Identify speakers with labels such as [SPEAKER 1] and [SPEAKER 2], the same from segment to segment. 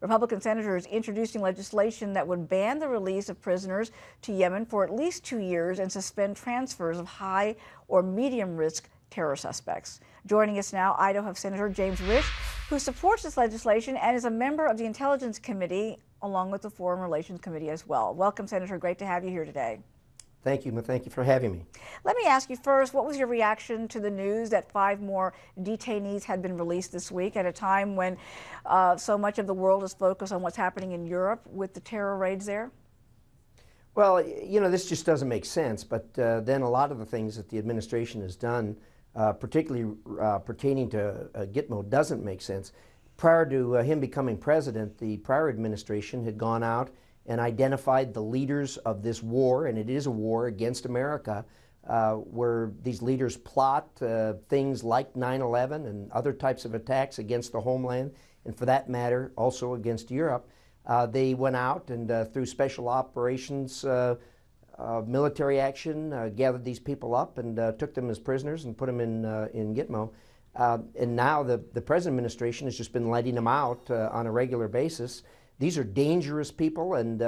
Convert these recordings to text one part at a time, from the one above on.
[SPEAKER 1] Republican senators introducing legislation that would ban the release of prisoners to Yemen for at least 2 years and suspend transfers of high or medium risk terror suspects. Joining us now, Idaho Senator James Risch, who supports this legislation and is a member of the Intelligence Committee, along with the Foreign Relations Committee as well. Welcome, Senator. Great to have you here today.
[SPEAKER 2] Thank you. Thank you for having me.
[SPEAKER 1] Let me ask you first, what was your reaction to the news that 5 more detainees had been released this week at a time when so much of the world is focused on what's happening in Europe with the terror raids there?
[SPEAKER 2] Well, you know, this just doesn't make sense, but then a lot of the things that the administration has done, particularly pertaining to Gitmo, doesn't make sense. Prior to him becoming president, the prior administration had gone out and identified the leaders of this war, and it is a war against America, where these leaders plot things like 9/11 and other types of attacks against the homeland, and for that matter, also against Europe. They went out and through special operations, military action, gathered these people up and took them as prisoners and put them in Gitmo. And now the present administration has just been letting them out on a regular basis. These are dangerous people, and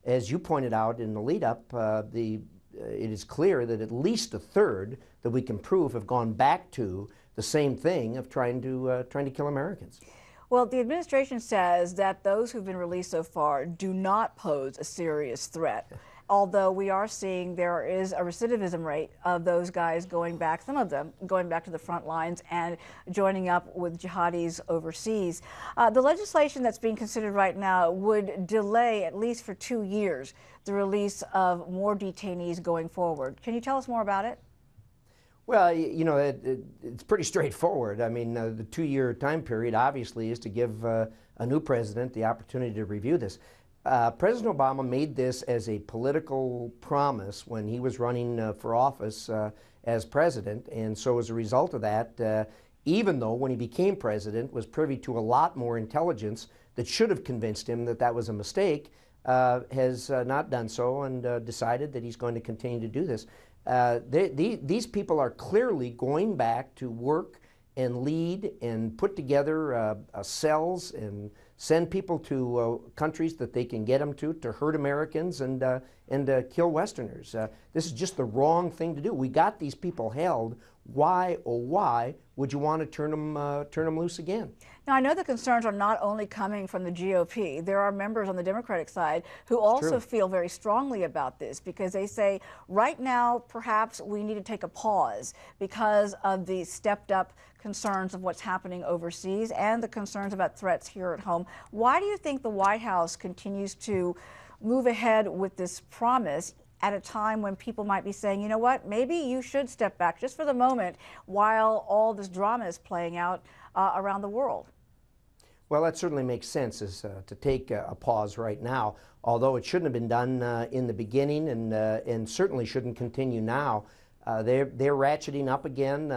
[SPEAKER 2] as you pointed out in the lead-up, it is clear that at least a third that we can prove have gone back to the same thing of trying to kill Americans.
[SPEAKER 1] Well, the administration says that those who've been released so far do not pose a serious threat, although we are seeing there is a recidivism rate of those guys going back, some of them going back to the front lines and joining up with jihadis overseas. The legislation that's being considered right now would delay, at least for 2 years, the release of more detainees going forward. Can you tell us more about it?
[SPEAKER 2] Well, you know, it's pretty straightforward. I mean, the 2-year time period obviously is to give a new president the opportunity to review this. President Obama made this as a political promise when he was running for office as president, and so as a result of that, even though when he became president was privy to a lot more intelligence that should have convinced him that that was a mistake, has not done so and decided that he's going to continue to do this. These people are clearly going back to work and lead and put together cells and send people to countries that they can get them to hurt Americans and kill Westerners. This is just the wrong thing to do. We got these people held. Why, oh why, would you want to turn them loose again?
[SPEAKER 1] Now, I know the concerns are not only coming from the GOP. There are members on the Democratic side who also feel very strongly about this, because they say right now perhaps we need to take a pause because of the stepped up concerns of what's happening overseas and the concerns about threats here at home. Why do you think the White House continues to move ahead with this promise at a time when people might be saying, you know what, maybe you should step back just for the moment while all this drama is playing out around the world?
[SPEAKER 2] Well, that certainly makes sense, is to take a pause right now, although it shouldn't have been done in the beginning, and certainly shouldn't continue now. They're ratcheting up again.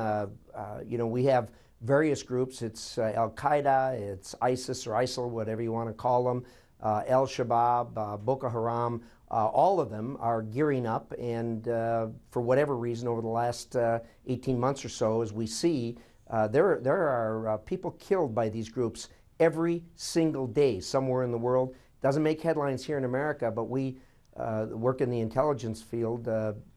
[SPEAKER 2] You know, we have various groups. It's Al-Qaeda, it's ISIS or ISIL, whatever you want to call them, Al-Shabaab, Boko Haram. All of them are gearing up, and for whatever reason over the last 18 months or so, as we see, there are people killed by these groups every single day somewhere in the world. Doesn't make headlines here in America, but we work in the intelligence field,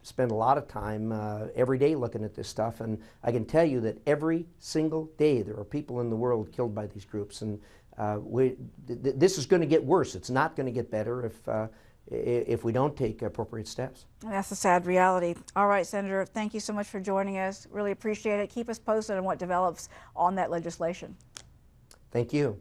[SPEAKER 2] spend a lot of time every day looking at this stuff, and I can tell you that every single day there are people in the world killed by these groups, and this is going to get worse. It's not going to get better if we don't take appropriate steps.
[SPEAKER 1] That's the sad reality. All right, Senator, thank you so much for joining us. Really appreciate it. Keep us posted on what develops on that legislation.
[SPEAKER 2] Thank you.